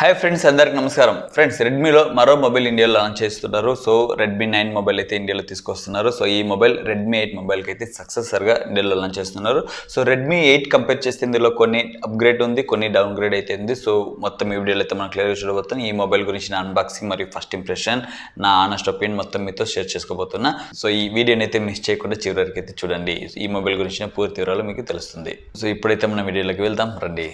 Hi friends, అందరికి నమస్కారం. Friends, రెడ్మీలో మరో మొబైల్ ఇండియాలో లాంచ్ చేస్తున్నారు. సో రెడ్మీ 9 మొబైల్ అయితే ఇండియాలో తీసుకొస్తున్నారు. సో ఈ మొబైల్ రెడ్మీ 8 మొబైల్కి అయితే సక్సెసర్గా ఇండియాలో లాంచ్ చేస్తున్నారు. సో రెడ్మీ 8 కంపేర్ చేస్తే ఇందులో కొన్ని అప్గ్రేడ్ ఉంది, కొన్ని డౌన్ గ్రేడ్ అయితే ఉంది. సో మొత్తం ఈ వీడియోలో అయితే మనం క్లియర్గా చూడబోతున్నాం. ఈ మొబైల్ గురించి నా అన్బాక్సింగ్ మరియు ఫస్ట్ ఇంప్రెషన్, నా ఆనెస్ట్ ఒపీనియన్ మొత్తం మీతో షేర్ చేసుకోబోతున్నా. సో ఈ వీడియోని అయితే మిస్ చేయకుండా చివరి వరకు అయితే చూడండి. ఈ మొబైల్ గురించిన పూర్తి వివరాలు మీకు తెలుస్తుంది. సో ఇప్పుడైతే మన వీడియోలోకి వెళ్దాం రండి.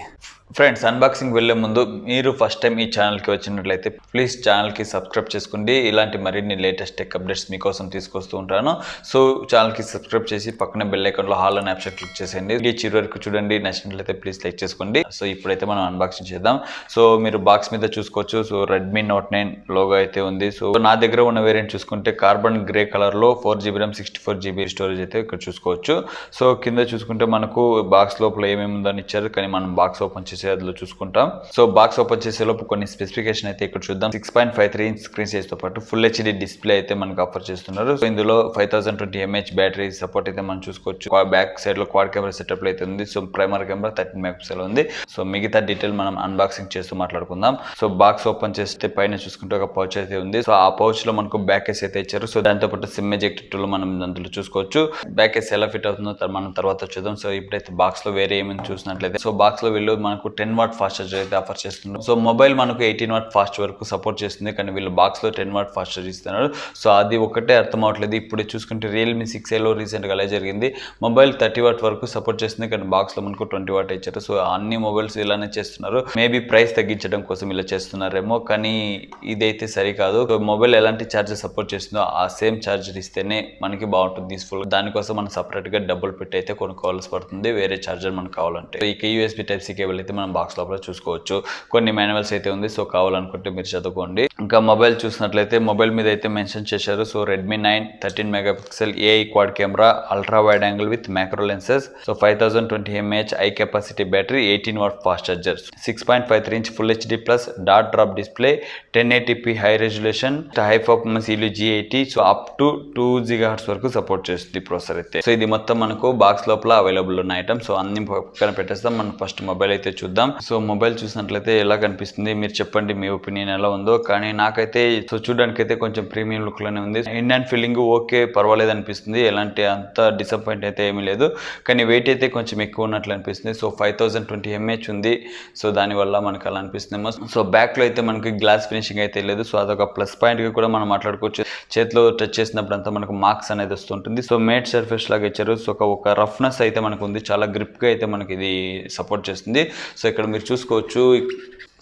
ఫ్రెండ్స్, అన్బాక్సింగ్ వెళ్ళే ముందు మీరు ఫస్ట్ టైం ఈ ఛానల్కి వచ్చినట్లయితే ప్లీజ్ ఛానల్కి సబ్స్క్రైబ్ చేసుకోండి. ఇలాంటి మరిన్ని లేటెస్ట్ టెక్ అప్డేట్స్ మీకోసం తీసుకొస్తూ ఉంటాను. సో ఛానల్కి సబ్స్క్రైబ్ చేసి పక్కన బెల్ ఐకాన్లో హాల్ అనే ఆప్షన్ క్లిక్ చేసేయండి. ఈ చివరి వరకు చూడండి. నచ్చినట్లయితే ప్లీజ్ లైక్ చేసుకోండి. సో ఇప్పుడైతే మనం అన్బాక్సింగ్ చేద్దాం. సో మీరు బాక్స్ మీద చూసుకోవచ్చు. సో రెడ్మీ నోట్ 9 లోగో అయితే ఉంది. సో నా దగ్గర ఉన్న వేరియంట్ చూసుకుంటే కార్బన్ గ్రే కలర్లో 4GB RAM 64GB స్టోరేజ్ అయితే ఇక్కడ చూసుకోవచ్చు. సో కింద చూసుకుంటే మనకు బాక్స్ లోపల ఏమేమి ఉందని ఇచ్చారు, కానీ మనం బాక్స్ ఓపెన్ చేసి అందులో చూసుకుంటాం. సో బాక్స్ ఓపెన్ చేసే లోపు కొన్ని స్పెసిఫికేషన్ అయితే ఇక్కడ చూద్దాం. 6.53 ఇంచ్ స్క్రీన్ సైజ్ తో పాటు ఫుల్ హెచ్డి డిస్ప్లే అయితే మనకు ఆఫర్ చేస్తున్నారు. సో ఇందులో 5020 mAh బ్యాటరీ సపోర్ట్ అయితే మనం చూసుకోవచ్చు. బ్యాక్ సైడ్ లో క్వాడ్ కెమెరా సెటప్ అయితే ఉంది. సో ప్రైమరీ కెమెరా 13 మెగాపిక్సెల్ ఉంది. సో మిగతా డీటెయిల్ మనం అన్బాక్సింగ్ చేస్తూ మాట్లాడుకుందాం. సో బాక్స్ ఓపెన్ చేస్తే పైన చూసుకుంటే ఒక పౌచ్ అయితే ఉంది. సో ఆ పౌచ్ లో మనకు బ్యాక్ కేస్ అయితే ఇచ్చారు. సో దాంతో పాటు సిమ్ ఎజెక్ట్ టూల్ మనం అందులో చూసుకోవచ్చు. బ్యాక్ కేస్ ఎలా ఫిట్ అవుతుందో మనం తర్వాత చూద్దాం. సో ఇప్పుడైతే బాక్స్ లో వేరే ఏమైనా చూసినట్లయితే సో బాక్స్ లో వీళ్ళు మనకు 10W ఫాస్ట్ చార్జర్ అయితే ఆఫర్ చేస్తున్నారు. సో మొబైల్ మనకు 18W ఫాస్ట్ వరకు సపోర్ట్ చేస్తుంది, కానీ వీళ్ళు బాక్స్ లో 10W ఫాస్ట్ చార్జర్ ఇస్తున్నారు. సో అది ఒకటే అర్థం అవట్లేదు. ఇప్పుడు చూసుకుంటే రియల్మీ 6Aలో రీసెంట్ గా అలా జరిగింది. మొబైల్ 30W వరకు సపోర్ట్ చేస్తుంది, కానీ బాక్స్ లో మనకు 20W ఇచ్చారు. సో అన్ని మొబైల్స్ ఇలానే చేస్తున్నారు. మేబీ ప్రైస్ తగ్గించడం కోసం ఇలా చేస్తున్నారేమో, కానీ ఇదైతే సరికాదు. మొబైల్ ఎలాంటి చార్జర్ సపోర్ట్ చేస్తుందో ఆ సేమ్ చార్జర్ ఇస్తేనే మనకి బాగుంటుంది యూస్ఫుల్. దానికోసం మనం సపరేట్ గా డబ్బులు పెట్టి అయితే కొనుక్కోవాల్సి పడుతుంది వేరే చార్జర్ మనకు కావాలంటే. ఇక USB Type-C కేబుల్ అయితే మనం బాక్స్ లోపల చూసుకోవచ్చు. కొన్ని మాన్యువల్స్ అయితే ఉంది. సో కావాలనుకుంటే మీరు చదువుకోండి. ఇంకా మొబైల్ చూసినట్లయితే మొబైల్ మీద అయితే మెన్షన్ చేశారు. So Redmi 9 13 megapixel AI quad camera, ultra wide angle with macro lenses, so 5020 mAh high capacity battery, 18W fast charger, 6.53 inch full HD plus dot drop display, 1080p high resolution, high performance G80, so up to 2 GHz వరకు support చేస్తుంది processor అయితే. So ఇది మొత్తం మనకు box లోపల available ఉన్న item. So అన్ని పక్కన పెట్టేస్తాం. మనం ఫస్ట్ మొబైల్ అయితే చూద్దాం. సో మొబైల్ చూసినట్లయితే ఎలా కనిపిస్తుంది మీరు చెప్పండి, మీ ఒపీనియన్ ఎలా ఉందో. కానీ నాకైతే సో చూడడానికి అయితే కొంచెం ప్రీమియం లుక్ లోనే ఉంది. ఇన్ అండ్ ఫీలింగ్ ఓకే, పర్వాలేదు అనిపిస్తుంది. ఎలాంటి అంత డిసప్పాయింట్ అయితే ఏమీ లేదు, కానీ వెయిట్ అయితే కొంచెం ఎక్కువ ఉన్నట్లు అనిపిస్తుంది. సో 5020 mAh ఉంది. సో దానివల్ల మనకు అలా అనిపిస్తుందేమో. సో బ్యాక్ లో అయితే మనకి గ్లాస్ ఫినిషింగ్ అయితే లేదు. సో అదొక ప్లస్ పాయింట్ గా కూడా మనం మాట్లాడుకోవచ్చు. చేతిలో టచ్ చేసినప్పుడు అంతా మనకు మార్క్స్ అనేది వస్తుంటుంది. సో మేట్ సర్ఫేస్ లాగా ఇచ్చారు. సో ఒక రఫ్నెస్ అయితే మనకు ఉంది. చాలా గ్రిప్ గా అయితే మనకి ఇది సపోర్ట్ చేస్తుంది. సో ఇక్కడ మీరు చూసుకోవచ్చు.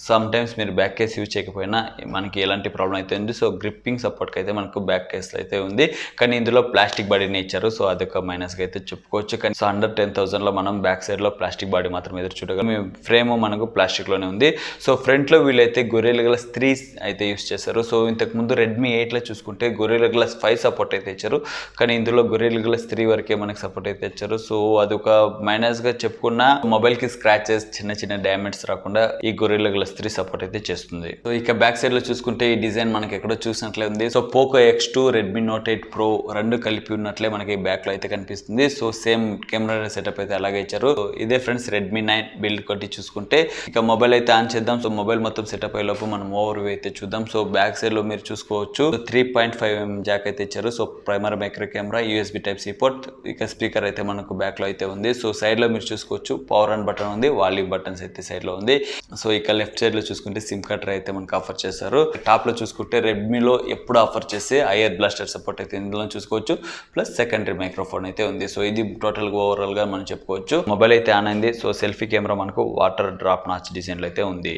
సమ్ టైమ్స్ మీరు బ్యాక్ కేస్ యూజ్ చేయకపోయినా మనకి ఎలాంటి ప్రాబ్లం అయితే ఉంది. సో గ్రిప్పింగ్ సపోర్ట్కి అయితే మనకు బ్యాక్ కేస్ అయితే ఉంది, కానీ ఇందులో ప్లాస్టిక్ బాడీని ఇచ్చారు. సో అదొక మైనస్గా అయితే చెప్పుకోవచ్చు. కానీ సో అండర్ 10,000లో మనం బ్యాక్ సైడ్లో ప్లాస్టిక్ బాడీ మాత్రం ఎదురు చూడగలం. ఫ్రేమ్ మనకు ప్లాస్టిక్లోనే ఉంది. సో ఫ్రంట్లో వీళ్ళైతే గొరిల్లా గ్లాస్ 3 అయితే యూస్ చేశారు. సో ఇంతకుముందు రెడ్మీ 8లో చూసుకుంటే గొరిల్లా గ్లాస్ 5 సపోర్ట్ అయితే ఇచ్చారు, కానీ ఇందులో గొరిల్లా గ్లాస్ 3 వరకే మనకి సపోర్ట్ అయితే ఇచ్చారు. సో అదొక మైనస్గా చెప్పుకున్న మొబైల్కి స్క్రాచెస్, చిన్న చిన్న డ్యామేజ్ రాకుండా ఈ గొరిల్లా గ్లాస్ 3 సపోర్ట్ అయితే చేస్తుంది. సో ఇక బ్యాక్ సైడ్ లో చూసుకుంటే ఈ డిజైన్ మనకి ఎక్కడో చూసినట్లే ఉంది. So Poco X2, Redmi note 8 pro రెండు కలిపి ఉన్నట్లే మనకి బ్యాక్ లో అయితే కనిపిస్తుంది. సో సేమ్ కెమెరా సెటప్ అయితే అలాగే ఇచ్చారు. సో ఇదే ఫ్రెండ్స్ రెడ్మీ 9 బిల్డ్ కొట్టి చూసుకుంటే. ఇక మొబైల్ అయితే ఆన్ చేద్దాం. సో మొబైల్ మొత్తం సెటప్ అయ్యే లోపు మనం ఓవర్ వ్యూ అయితే చూద్దాం. సో బ్యాక్ సైడ్ లో మీరు చూసుకోవచ్చు 3.5mm జాక్ అయితే ఇచ్చారు. So primary micro camera, USB Type-C port, ఇక స్పీకర్ అయితే మనకు బ్యాక్ లో అయితే ఉంది. సో సైడ్ లో మీరు చూసుకోవచ్చు పవర్ ఆన్ బటన్ ఉంది, వాల్యూమ్ బటన్స్ అయితే సైడ్ లో ఉంది. సో ఇక లెఫ్ట్ సైడ్ లో చూసుకుంటే సిమ్ కార్డ్ అయితే మనకు ఆఫర్ చేస్తారు. టాప్ లో చూసుకుంటే రెడ్మీలో ఎప్పుడు ఆఫర్ చేసే ఐఆర్ బ్లాస్టర్ సపోర్ట్ అయితే ఇందులో చూసుకోవచ్చు. ప్లస్ సెకండరీ మైక్రోఫోన్ అయితే ఉంది. సో ఇది టోటల్ గా ఓవరాల్ గా మనం చెప్పుకోవచ్చు. మొబైల్ అయితే ఆన్ అయింది. సో సెల్ఫీ కెమెరా మనకు వాటర్ డ్రాప్ నాచ్ డిజైన్ లో అయితే ఉంది.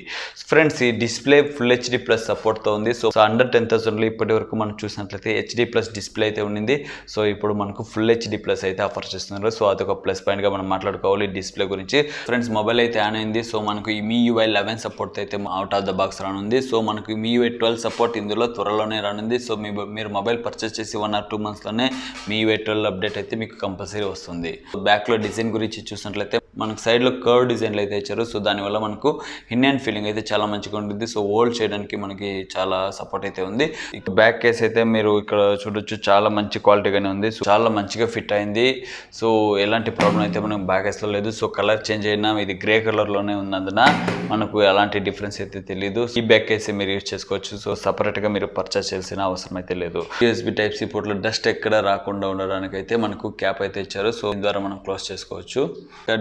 ఫ్రెండ్స్, ఈ display full HD plus support తో ఉంది. సో అండర్ 10,000 లో ఇప్పటి వరకు మనం చూసినట్లయితే హెచ్డి ప్లస్ డిస్ప్లే అయితే ఉండింది. సో ఇప్పుడు మనకు ఫుల్ హెచ్డి ప్లస్ అయితే ఆఫర్ చేస్తున్నారు. సో అదొక ప్లస్ పాయింట్ గా మనం మాట్లాడుకోవాలి డిస్ప్లే గురించి. ఫ్రెండ్స్, మొబైల్ అయితే ఆన్ అయింది. సో మనకు ఈ MIUI 11 సపోర్ట్ అయితే అవుట్ ఆఫ్ ద బాక్స్ రానుంది. సో మనకు MIUI 12 సపోర్ట్ ఇందులో త్వరలోనే రానుంది. సో మీరు మొబైల్ పర్చేస్ చేసి 1 or 2 months లోనే MIUI 12 అప్డేట్ అయితే మీకు కంపల్సరీ వస్తుంది. బ్యాక్ లో డిజైన్ గురించి చూసినట్లయితే మనకు సైడ్లో కర్వ్ డిజైన్లు అయితే ఇచ్చారు. సో దానివల్ల మనకు ఇన్ హ్యాండ్ ఫీలింగ్ అయితే చాలా మంచిగా ఉంటుంది. సో హోల్డ్ చేయడానికి మనకి చాలా సపోర్ట్ అయితే ఉంది. ఇక బ్యాక్ కేస్ అయితే మీరు ఇక్కడ చూడొచ్చు, చాలా మంచి క్వాలిటీగానే ఉంది. సో చాలా మంచిగా ఫిట్ అయింది. సో ఎలాంటి ప్రాబ్లం అయితే మనకు బ్యాక్ కేస్లో లేదు. సో కలర్ చేంజ్ అయినా ఇది గ్రే కలర్లోనే ఉన్నందున మనకు ఎలాంటి డిఫరెన్స్ అయితే తెలియదు. ఈ బ్యాక్ కేస్ మీరు యూజ్ చేసుకోవచ్చు. సో సపరేట్గా మీరు పర్చేస్ చేయాల్సిన అవసరం అయితే లేదు. USB Type-C పోర్ట్లో డస్ట్ ఎక్కడ రాకుండా ఉండడానికి అయితే మనకు క్యాప్ అయితే ఇచ్చారు. సో దీని ద్వారా మనం క్లోజ్ చేసుకోవచ్చు.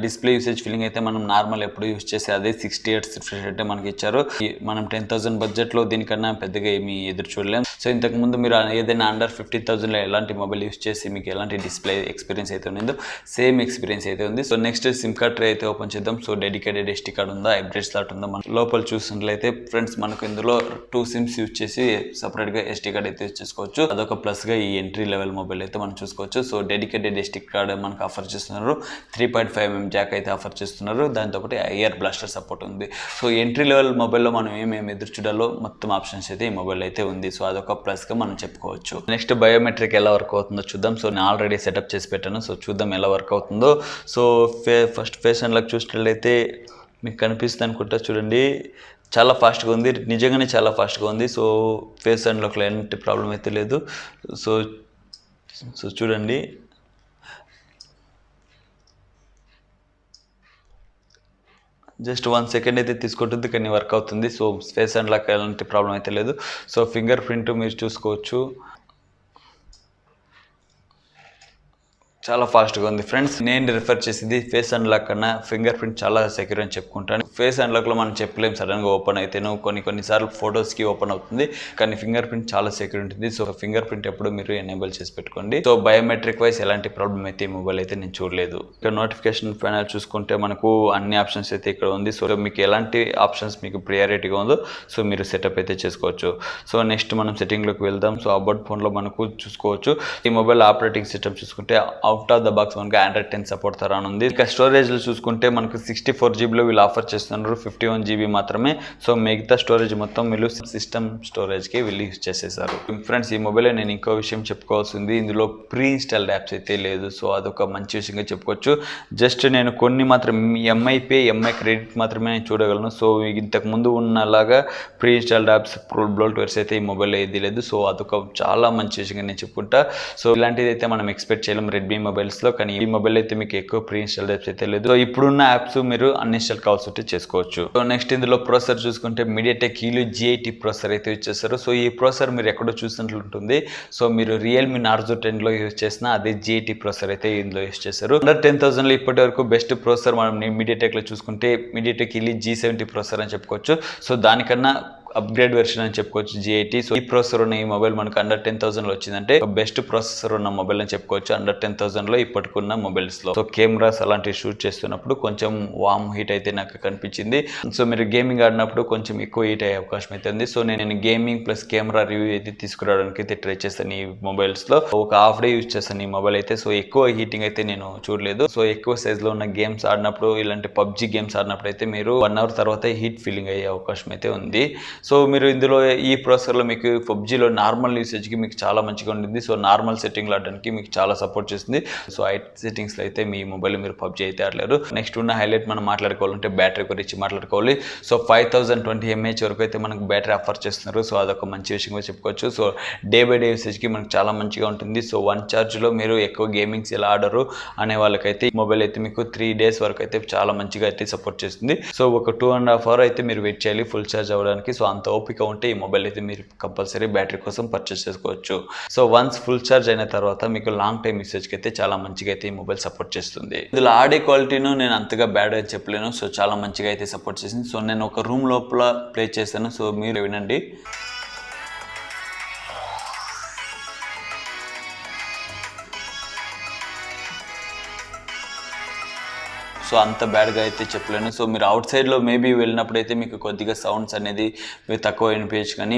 డిస్ప్లే యూసేజ్ ఫీలింగ్ అయితే మనం నార్మల్ ఎప్పుడు యూజ్ చేసే అదే 60 Hz రిఫ్రెష్ అయితే మనకి ఇచ్చారు. మనం 10,000 బడ్జెట్లో దీనికన్నా పెద్దగా ఏమి ఎదురు చూడలేం. సో ఇంతకు ముందు మీరు ఏదైనా అండర్ 50,000లో ఎలాంటి మొబైల్ యూజ్ చేసి మీకు ఎలాంటి డిస్ప్లే ఎక్స్పీరియన్స్ అయితే ఉందో సేమ్ ఎక్స్పీరియన్స్ అయితే ఉంది. So next SIM card tray అయితే ఓపెన్ చేద్దాం. సో డెడికేటెడ్ SD కార్డ్ ఉందా, హైబ్రిడ్ స్లాట్ ఉందా, మన లోపల చూసినట్లయితే ఫ్రెండ్స్ మనకు ఇందులో 2 సిమ్స్ యూజ్ చేసి సపరేట్గా SD కార్డ్ అయితే యూజ్ చేసుకోవచ్చు. అదొక ప్లస్గా ఈ ఎంట్రీ లెవెల్ మొబైల్ అయితే మనం చూసుకోవచ్చు. సో డెడికేటెడ్ SD కార్డ్ మనకు ఆఫర్ చేస్తున్నారు. 3.5mm జాక్ అయితే ఆఫర్ చేస్తున్నారు. దాంతోపాటు IR బ్లాస్టర్ సపోర్ట్ ఉంది. సో ఎంట్రీ లెవెల్ మొబైల్లో మనం ఏమేమి ఎదురు చూడాలో మొత్తం ఆప్షన్స్ అయితే ఈ మొబైల్ అయితే ఉంది. సో అదొక ప్లస్గా మనం చెప్పుకోవచ్చు. నెక్స్ట్ బయోమెట్రిక్ ఎలా వర్క్ అవుతుందో చూద్దాం. సో నేను ఆల్రెడీ సెటప్ చేసి పెట్టాను. సో చూద్దాం ఎలా వర్క్ అవుతుందో. సో ఫస్ట్ ఫేస్ అన్లాక్ చూసినట్లయితే మీకు కనిపిస్తుంది అనుకుంటా, చూడండి చాలా ఫాస్ట్గా ఉంది. నిజంగానే చాలా ఫాస్ట్గా ఉంది. సో ఫేస్ అన్లాక్లో ఎలాంటి ప్రాబ్లం అయితే లేదు. సో సో చూడండి, జస్ట్ 1 సెకండ్ అయితే తీసుకుంటుంది, కానీ వర్క్ అవుతుంది. సో ఫేస్ అన్లాక్ ఎలాంటి ప్రాబ్లం అయితే లేదు. సో ఫింగర్ ప్రింట్ మీరు చూసుకోవచ్చు, చాలా ఫాస్ట్గా ఉంది ఫ్రెండ్స్. నేను రిఫర్ చేసింది ఫేస్ అన్లాక్ కన్నా ఫింగర్ ప్రింట్ చాలా సెక్యూర్ అని చెప్పుకుంటాను. ఫేస్ అన్లాక్లో మనం చెప్పలేం సడన్గా ఓపెన్ అయితేను, కొన్నిసార్లు ఫొటోస్కి ఓపెన్ అవుతుంది, కానీ ఫింగర్ ప్రింట్ చాలా సెక్యూర్ ఉంటుంది. సో ఫింగర్ ప్రింట్ ఎప్పుడు మీరు ఎనేబుల్ చేసి పెట్టుకోండి. సో బయోమెట్రిక్ వైజ్ ఎలాంటి ప్రాబ్లం అయితే ఈ మొబైల్ అయితే నేను చూడలేదు. ఇక్కడ నోటిఫికేషన్ ప్యానల్ చూసుకుంటే మనకు అన్ని ఆప్షన్స్ అయితే ఇక్కడ ఉంది. సో మీకు ఎలాంటి ఆప్షన్స్ మీకు ప్రియారిటీగా ఉందో సో మీరు సెటప్ అయితే చేసుకోవచ్చు. సో నెక్స్ట్ మనం సెట్టింగ్లోకి వెళ్దాం. సో అబౌట్ ఫోన్లో మనకు చూసుకోవచ్చు. ఈ మొబైల్ ఆపరేటింగ్ సిస్టమ్ చూసుకుంటే అవుట్ ఆఫ్ ద బాక్స్ మనకి Android 10 సపోర్ట్ తరాను ఉంది. ఇక స్టోరేజ్లో చూసుకుంటే మనకు 64GB వీళ్ళు ఆఫర్ చేస్తున్నారు, 51GB మాత్రమే. సో మిగతా స్టోరేజ్ మొత్తం వీళ్ళు సిస్టమ్ స్టోరేజ్కి వీళ్ళు యూజ్ చేసేసారు. ఫ్రెండ్స్ ఈ మొబైల్లో నేను ఇంకో విషయం చెప్పుకోవాల్సింది, ఇందులో ప్రీ ఇన్స్టాల్డ్ యాప్స్ అయితే లేదు. సో అదొక మంచి విషయంగా చెప్పుకోవచ్చు. జస్ట్ నేను కొన్ని మాత్రం MI పే, MI క్రెడిట్ మాత్రమే నేను చూడగలను. సో ఇంతకు ముందు ఉన్నలాగా ప్రీ ఇన్స్టాల్డ్ యాప్స్, బ్లోట్వేర్స్ అయితే ఈ మొబైల్లో ఏది లేదు. సో అదొక చాలా మంచి విషయంగా నేను చెప్పుకుంటా. సో ఇలాంటిది అయితే మనం ఎక్స్పెక్ట్ చేయలేం రెడ్మీ మొబైల్స్లో, కానీ ఈ మొబైల్ అయితే మీకు ఎక్కువ ప్రీ ఇన్స్టాల్ యాప్స్ అయితే లేదు. సో ఇప్పుడున్న యాప్స్ మీరు అన్ఇన్స్టాల్ కావాల్సి ఉంటే చేసుకోవచ్చు. సో నెక్స్ట్ ఇందులో ప్రాసెసర్ చూసుకుంటే MediaTek Helio G80 ప్రాసెసర్ అయితే యూజ్ చేస్తారు. సో ఈ ప్రాసెసర్ మీరు ఎక్కడో చూసినట్లు ఉంటుంది. సో మీరు Realme Narzo 10లో యూజ్ చేసిన అదే G80 ప్రాసెసర్ అయితే ఇందులో యూజ్ చేస్తారు. అండర్ 10,000లో ఇప్పటి వరకు బెస్ట్ ప్రాసెసర్ మనం MediaTekలో చూసుకుంటే MediaTek Helio G70 ప్రాసెసర్ అని చెప్పుకోవచ్చు. సో దానికన్నా అప్గ్రేడ్ వెర్షన్ అని చెప్పుకోవచ్చు G80. సో ఈ ప్రాసెసర్ ఉన్న ఈ మొబైల్ మనకు అండర్ 10,000లో వచ్చిందంటే బెస్ట్ ప్రాసెసర్ ఉన్న మొబైల్ అని చెప్పుకోవచ్చు అండర్ 10,000లో ఇప్పటికున్న మొబైల్స్లో. సో కెమెరాస్ అలాంటివి షూట్ చేస్తున్నప్పుడు కొంచెం వామ్ హీట్ అయితే నాకు కనిపించింది. సో మీరు గేమింగ్ ఆడినప్పుడు కొంచెం ఎక్కువ హీట్ అయ్యే అవకాశం అయితే ఉంది. సో నేను గేమింగ్ ప్లస్ కెమెరా రివ్యూ అయితే తీసుకురావడానికి అయితే ట్రై చేస్తాను ఈ మొబైల్స్లో. ఒక హాఫ్ డే యూజ్ చేస్తాను ఈ మొబైల్ అయితే. సో ఎక్కువ హీటింగ్ అయితే నేను చూడలేదు. సో ఎక్కువ సైజ్లో ఉన్న గేమ్స్ ఆడినప్పుడు, ఇలాంటి PUBG గేమ్స్ ఆడినప్పుడు అయితే మీరు 1 అవర్ తర్వాత హీట్ ఫీలింగ్ అయ్యే అవకాశం అయితే ఉంది. సో మీరు ఇందులో ఈ ప్రాసెసర్లో మీకు PUBGలో నార్మల్ యూసేజ్కి మీకు చాలా మంచిగా ఉంటుంది. సో నార్మల్ సెట్టింగ్లో ఆడడానికి మీకు చాలా సపోర్ట్ చేస్తుంది. సో హైట్ సెట్టింగ్స్లో అయితే మీ మొబైల్లో మీరు PUBG అయితే ఆడలేరు. నెక్స్ట్ ఉన్న హైలైట్ మనం మాట్లాడుకోవాలంటే బ్యాటరీ గురించి మాట్లాడుకోవాలి. సో 5020 mAh వరకు అయితే మనకు బ్యాటరీ ఆఫర్ చేస్తున్నారు. సో అదొక మంచి విషయంగా చెప్పుకోవచ్చు. సో డే బై డే యూసేజ్కి మనకు చాలా మంచిగా ఉంటుంది. సో 1 ఛార్జ్లో మీరు ఎక్కువ గేమింగ్స్ ఎలా ఆడరు అనే వాళ్ళకైతే ఈ మొబైల్ అయితే మీకు 3 days వరకు అయితే చాలా మంచిగా అయితే సపోర్ట్ చేస్తుంది. సో ఒక 2.5 hours అయితే మీరు వెయిట్ చేయాలి ఫుల్ ఛార్జ్ అవ్వడానికి. సో అంత ఓపిక ఉంటే ఈ మొబైల్ అయితే మీరు కంపల్సరీ బ్యాటరీ కోసం పర్చేస్ చేసుకోవచ్చు. సో వన్స్ ఫుల్ ఛార్జ్ అయిన తర్వాత మీకు లాంగ్ టైమ్ యూసేజ్కి అయితే చాలా మంచిగా అయితే ఈ మొబైల్ సపోర్ట్ చేస్తుంది. ఇందులో ఆడే క్వాలిటీను నేను అంతగా బ్యాడ్ అని చెప్పలేను. సో చాలా మంచిగా అయితే సపోర్ట్ చేసింది. సో నేను ఒక రూమ్ లోపల ప్లే చేశాను. సో మీరు వినండి. సో అంత బ్యాడ్గా అయితే చెప్పలేను. సో మీరు అవుట్ సైడ్లో మేబీ వెళ్ళినప్పుడు అయితే మీకు కొద్దిగా సౌండ్స్ అనేది తక్కువ వినిపించచ్చు, కానీ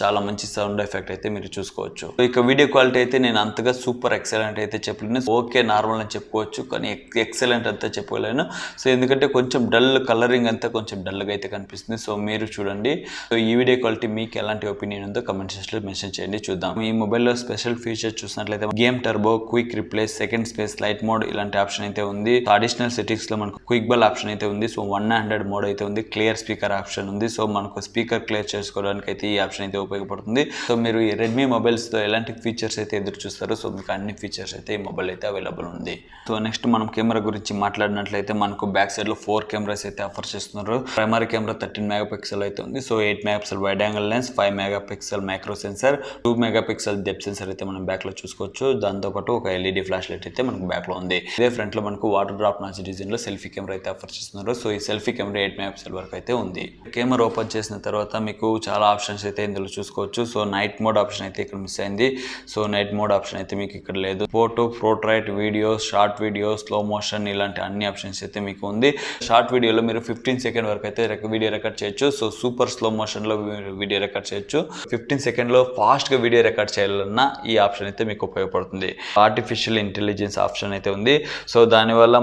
చాలా మంచి సౌండ్ ఎఫెక్ట్ అయితే మీరు చూసుకోవచ్చు. ఇక వీడియో క్వాలిటీ అయితే నేను అంతగా సూపర్ ఎక్సలెంట్ అయితే చెప్పలేను. ఓకే నార్మల్ అని చెప్పుకోవచ్చు, కానీ ఎక్సలెంట్ అంతా చెప్పలేను. సో ఎందుకంటే కొంచెం డల్ కలరింగ్ అంతా కొంచెం డల్గా అయితే కనిపిస్తుంది. సో మీరు చూడండి. సో ఈ వీడియో క్వాలిటీ మీకు ఎలాంటి ఒపీనియన్ ఉందో కమెంట్ సెక్షన్లో మెన్షన్ చేయండి, చూద్దాం. ఈ మొబైల్లో స్పెషల్ ఫీచర్స్ చూసినట్లయితే game turbo, quick replace, second space, light mode ఇలాంటి ఆప్షన్ అయితే ఉంది. అడిషనల్ సెట్టింగ్స్ ఫీచర్స్లో మనకు క్విక్ బెల్ ఆప్షన్ అయితే ఉంది. సో 100 మోడ్ అయితే ఉంది. క్లియర్ స్పీకర్ ఆప్షన్ ఉంది. సో మనకు స్పీకర్ క్లియర్ చేసుకోవడానికి అయితే ఈ ఆప్షన్ అయితే ఉపయోగపడుతుంది. సో మీరు ఈ రెడ్మీ మొబైల్స్తో ఎలాంటి ఫీచర్స్ అయితే ఎదురు చూస్తారో సో మీకు అన్ని ఫీచర్స్ అయితే ఈ మొబైల్ అయితే అవైలబుల్ ఉంది. సో నెక్స్ట్ మనం కెమెరా గురించి మాట్లాడినట్లయితే మనకు బ్యాక్ సైడ్లో 4 కెమెరాస్ అయితే ఆఫర్ చేస్తున్నారు. ప్రైమరీ కెమెరా 13 మెగాపిక్సెల్ అయితే ఉంది. So 8 megapixel wide angle lens, 5 megapixel micro sensor, 2 megapixel depth sensor అయితే మనం బ్యాక్ లో చూసుకోవచ్చు. దాంతోపాటు ఒక ఎల్ఈడి ఫ్లాష్ లైట్ అయితే మనకు బ్యాక్ లో ఉంది. ఇదే ఫ్రంట్ లో మనకు వాటర్ డ్రాప్ నాచ్ డిజైన్ లో సెల్ఫీ కెమెరా అయితే ఆఫర్ చేస్తున్నారు. సో ఈ సెల్ఫీ కెమెరా 8 మెగాపిక్సెల్ వరకు అయితే ఉంది. కెమెరా ఓపెన్ చేసిన తర్వాత మీకు చాలా ఆప్షన్స్ అయితే ఇందులో చూసుకోవచ్చు. సో నైట్ మోడ్ ఆప్షన్ అయితే ఇక్కడ మిస్ అయింది. సో నైట్ మోడ్ ఆప్షన్ అయితే మీకు ఇక్కడ లేదు. Photo, portrait, videos, short video, slow motion ఇలాంటి అన్ని ఆప్షన్స్ అయితే మీకు ఉంది. షార్ట్ వీడియోలో మీరు 15 సెకండ్ వరకు అయితే వీడియో రికార్డ్ చేయొచ్చు. సో సూపర్ స్లో మోషన్ లో వీడియో రికార్డ్ చేయొచ్చు. 15 సెకండ్ లో ఫాస్ట్ గా వీడియో రికార్డ్ చేయాలన్నా ఈ ఆప్షన్ అయితే మీకు ఉపయోగపడుతుంది. ఆర్టిఫిషియల్ ఇంటెలిజెన్స్ ఆప్షన్ అయితే ఉంది. సో దానివల్ల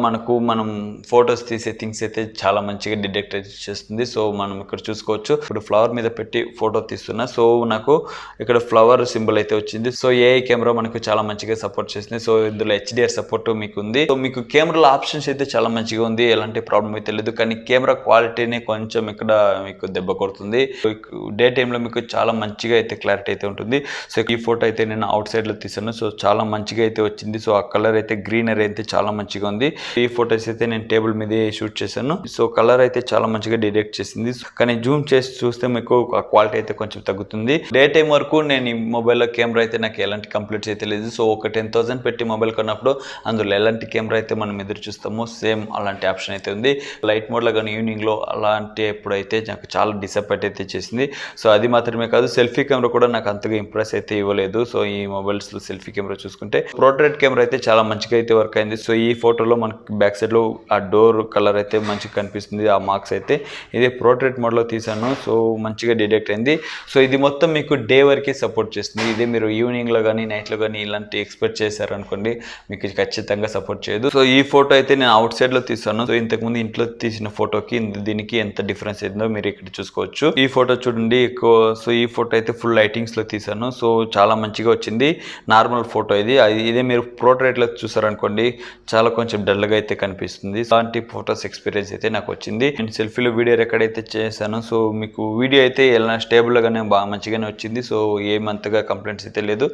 మనం ఫొటోస్ తీసే థింగ్స్ అయితే చాలా మంచిగా డిటెక్ట్ చేస్తుంది. సో మనం ఇక్కడ చూసుకోవచ్చు. ఇప్పుడు ఫ్లవర్ మీద పెట్టి ఫోటో తీస్తున్నా. సో నాకు ఇక్కడ ఫ్లవర్ సింబల్ అయితే వచ్చింది. సో ఏఐ కెమెరా మనకు చాలా మంచిగా సపోర్ట్ చేస్తుంది. సో ఇందులో HDR సపోర్ట్ మీకు ఉంది. సో మీకు కెమెరాల ఆప్షన్స్ అయితే చాలా మంచిగా ఉంది. ఎలాంటి ప్రాబ్లం అయితే లేదు. కానీ కెమెరా క్వాలిటీని కొంచెం ఇక్కడ మీకు దెబ్బ కొడుతుంది. డే టైంలో మీకు చాలా మంచిగా అయితే క్లారిటీ అయితే ఉంటుంది. సో ఈ ఫోటో అయితే నేను అవుట్ సైడ్ లో తీసాను. సో చాలా మంచిగా అయితే వచ్చింది. సో ఆ కలర్ అయితే గ్రీనరీ అయితే చాలా మంచిగా ఉంది. ఈ ఫోటోస్ అయితే నేను టేబుల్ మీదే షూట్ చేశాను. సో కలర్ అయితే చాలా మంచిగా డిటెక్ట్ చేసింది. కానీ జూమ్ చేసి చూస్తే మీకు ఆ క్వాలిటీ అయితే కొంచెం తగ్గుతుంది. డే టైం వరకు నేను ఈ మొబైల్లో కెమెరా అయితే నాకు ఎలాంటి కంప్లీట్స్ అయితే లేదు. సో ఒక 10,000 పెట్టి మొబైల్ కొన్నప్పుడు అందులో ఎలాంటి కెమెరా అయితే మనం ఎదురు చూస్తామో సేమ్ అలాంటి ఆప్షన్ అయితే ఉంది. లైట్ మోడ్లో కానీ ఈవినింగ్ లో అలాంటి ఎప్పుడైతే నాకు చాలా డిసప్పాయింట్ అయితే చేసింది. సో అది మాత్రమే కాదు, సెల్ఫీ కెమెరా కూడా నాకు అంతగా ఇంప్రెస్ అయితే ఇవ్వలేదు. సో ఈ మొబైల్స్ లో సెల్ఫీ కెమెరా చూసుకుంటే పోర్ట్రేట్ కెమెరా అయితే చాలా మంచిగా అయితే వర్క్ అయింది. సో ఈ ఫోటోలో మనకి బ్యాక్ సైడ్ లో ఆ డోర్ కలర్ అయితే మంచిగా కనిపిస్తుంది. ఆ మార్క్స్ అయితే ఇదే పోర్ట్రేట్ మోడ్ లో తీసాను. సో మంచిగా డిటెక్ట్ అయింది. సో ఇది మొత్తం మీకు డే వరకే సపోర్ట్ చేస్తుంది. ఇదే మీరు ఈవినింగ్ లో కానీ నైట్ లో కానీ ఇలాంటి ఎక్స్పెక్ట్ చేశారనుకోండి మీకు ఖచ్చితంగా సపోర్ట్ చేయదు. సో ఈ ఫోటో అయితే నేను అవుట్ సైడ్ లో తీసాను. సో ఇంతకుముందు ఇంట్లో తీసిన ఫోటోకి దీనికి ఎంత డిఫరెన్స్ అయిందో మీరు ఇక్కడ చూసుకోవచ్చు. ఈ ఫోటో చూడండి. సో ఈ ఫోటో అయితే ఫుల్ లైటింగ్స్ లో తీసాను. సో చాలా మంచిగా వచ్చింది. నార్మల్ ఫోటో ఇదే మీరు పోర్ట్రేట్ లో చూసారనుకోండి చాలా కొంచెం డల్ గా అయితే కనిపిస్తుంది. అలాంటి ఫోటోస్ ఎక్స్పీరియన్స్ అయితే నాకు వచ్చింది. నేను సెల్ఫీలో వీడియో రికార్డ్ అయితే చేశాను. సో మీకు వీడియో అయితే ఎలా స్టేబుల్ గానే బాగా మంచిగానే వచ్చింది. సో ఏమంతగా కంప్లైంట్స్ అయితే లేదు.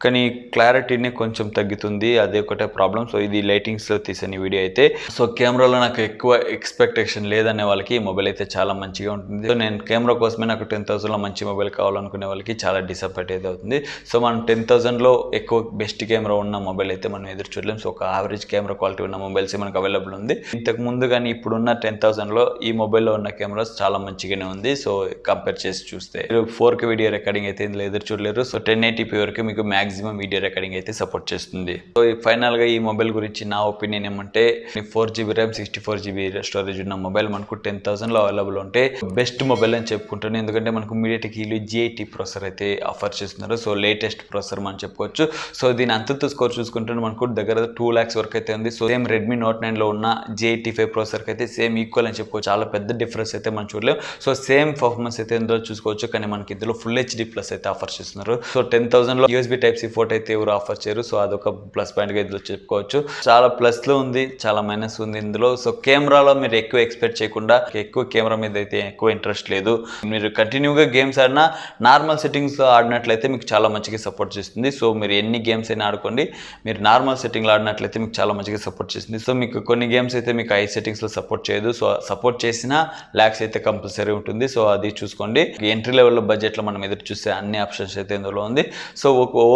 కానీ క్లారిటీని కొంచెం తగ్గుతుంది. అదే ఒకటే ప్రాబ్లం. సో ఇది లైటింగ్స్ లో తీసిన వీడియో అయితే. సో కెమెరాలో నాకు ఎక్కువ ఎక్స్పెక్టేషన్ లేదనే వాళ్ళకి ఈ మొబైల్ అయితే చాలా మంచిగా ఉంటుంది. సో నేను కెమెరా కోసమే నాకు 10,000 లో మంచి మొబైల్ కావాలనుకునే వాళ్ళకి చాలా డిసప్పాయింట్ అయితే అవుతుంది. సో మనం 10,000 లో ఎక్కువ బెస్ట్ కెమెరా ఉన్న మొబైల్ అయితే మనం ఎదురు చూడలేం. సో ఒక యావరేజ్ కెమెరా క్వాలిటీ ఉన్న మొబైల్స్ మనకు అవైలబుల్ ఉంది. ఇంతకు ముందు కానీ ఇప్పుడున్న 10,000 లో ఈ మొబైల్లో ఉన్న కెమెరాస్ చాలా మంచిగానే ఉంది. సో కంపేర్ చేసి చూస్తే 4K వీడియో రికార్డింగ్ అయితే ఇందులో ఎదురు చూడలేరు. సో 1080p వరకు మీకు మాక్సిమం వీడియో రికార్డింగ్ అయితే సపోర్ట్ చేస్తుంది. సో ఫైనల్ గా ఈ మొబైల్ గురించి నా ఒపీనియన్ ఏమంటే 4GB ర్యామ్ 64GB స్టోరేజ్ ఉన్న మొబైల్ మనకు 10,000 లో అవైలబుల్ ఉంటే బెస్ట్ మొబైల్ అని చెప్పుకుంటాను. ఎందుకంటే మనకు మీడియాటెక్ G80 ప్రాసెసర్ అయితే ఆఫర్ చేస్తున్నారు. సో లేటెస్ట్ ప్రాసెసర్ మనం చెప్పుకోవచ్చు. సో దీని అంతతో స్కోర్ చూసుకుంటే మనకు దగ్గర 2 lakhs వరకు అయితే ఉంది. సో సేమ్ Redmi Note 9 లో ఉన్న G85 ప్రాసెసర్ అయితే సేమ్ ఈక్వల్ అని చెప్పుకోవచ్చు. చాలా పెద్ద డిఫరెన్స్ అయితే మనం చూడలేం. సో సేమ్ పర్ఫార్మెన్స్ అయితే ఇందులో చూసుకోవచ్చు. కానీ మనకి ఇందులో ఫుల్ HD ప్లస్ అయితే ఆఫర్ చేస్తున్నారు. సో 10,000 లో USB Type-C పోర్ట్ అయితే ఎవరు ఆఫర్ చేయరు. సో అదొక ప్లస్ పాయింట్ గా ఇందులో చెప్పుకోవచ్చు. చాలా ప్లస్ లో ఉంది, చాలా మైనస్ ఉంది ఇందులో. సో కెమెరాలో మీరు ఎక్కువ ఎక్స్పెక్ట్ చేయకుండా ఎక్కువ కెమెరా మీద అయితే ఎక్కువ ఇంట్రెస్ట్ లేదు. మీరు కంటిన్యూగా గేమ్స్ ఆడినా నార్మల్ సెట్టింగ్స్ లో ఆడినట్లయితే మీకు చాలా మంచిగా సపోర్ట్ చేస్తుంది. సో మీరు ఎన్ని గేమ్స్ అయినా ఆడుకోండి, మీరు నార్మల్ సెట్టింగ్ లో ఆడినట్లయితే మీకు చాలా మంచిగా సపోర్ట్ చేస్తుంది. సో మీకు కొన్ని గేమ్స్ అయితే మీకు హై సెట్టింగ్స్ లో సపోర్ట్ చేయదు. సో సపోర్ట్ చేసినా లాక్స్ అయితే కంపల్సరీ ఉంటుంది. సో అది చూసుకోండి. ఎంట్రీ లెవెల్ బడ్జెట్ లో మనం ఎదురు చూస్తే అన్ని ఆప్షన్స్ అయితే ఇందులో ఉంది. సో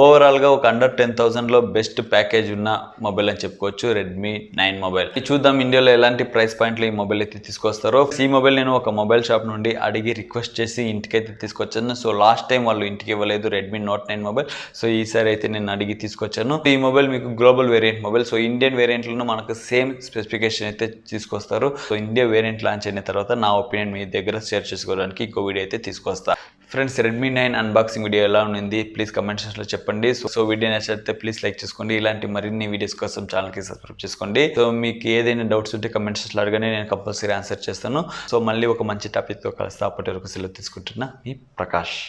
ఓవరాల్ గా ఒక అండర్ 10,000 లో బెస్ట్ ప్యాకేజ్ ఉన్న మొబైల్ అని చెప్పుకోవచ్చు Redmi 9 మొబైల్. చూద్దాం ఇండియాలో ఎలాంటి ప్రైస్ పాయింట్లు ఈ మొబైల్ అయితే తీసుకొస్తారో. ఈ మొబైల్ నేను ఒక మొబైల్ షాప్ నుండి అడిగి రిక్వెస్ట్ చేసి ఇంటికి అయితే తీసుకొచ్చాను. సో లాస్ట్ టైం వాళ్ళు ఇంటికి ఇవ్వలేదు Redmi Note 9 మొబైల్. సో ఈసారి అయితే నేను అడిగి తీసుకొచ్చాను. ఈ మొబైల్ మీకు global variant mobile. So Indian variant లో మనకు సేమ్ స్పెసిఫికేషన్ అయితే తీసుకొస్తారు. సో ఇండియా వేరియంట్ లాంచ్ అయిన తర్వాత నా ఒపీనియన్ మీ దగ్గర షేర్ చేసుకోవడానికి ఇంకో వీడియో అయితే తీసుకొస్తా. ఫ్రెండ్స్ Redmi 9 అన్బాక్సింగ్ వీడియో ఎలా ఉంది ప్లీజ్ కమెంట్ సెక్షన్ లో చెప్పండి. సో వీడియో నచ్చితే ప్లీజ్ లైక్ చేసుకోండి. ఇలాంటి మరిన్ని వీడియోస్ కోసం ఛానల్కి సబ్స్క్రైబ్ చేసుకోండి. సో మీకు ఏదైనా డౌట్స్ ఉంటే కమెంట్ సెక్షన్ లో అడగండి, నేను కంపల్సరీ ఆన్సర్ చేస్తాను. సో మళ్ళీ ఒక మంచి టాపిక్ తో కలుస్తా. అప్పటి వరకు సెలవు తీసుకుంటున్నా మీ ప్రకాష్.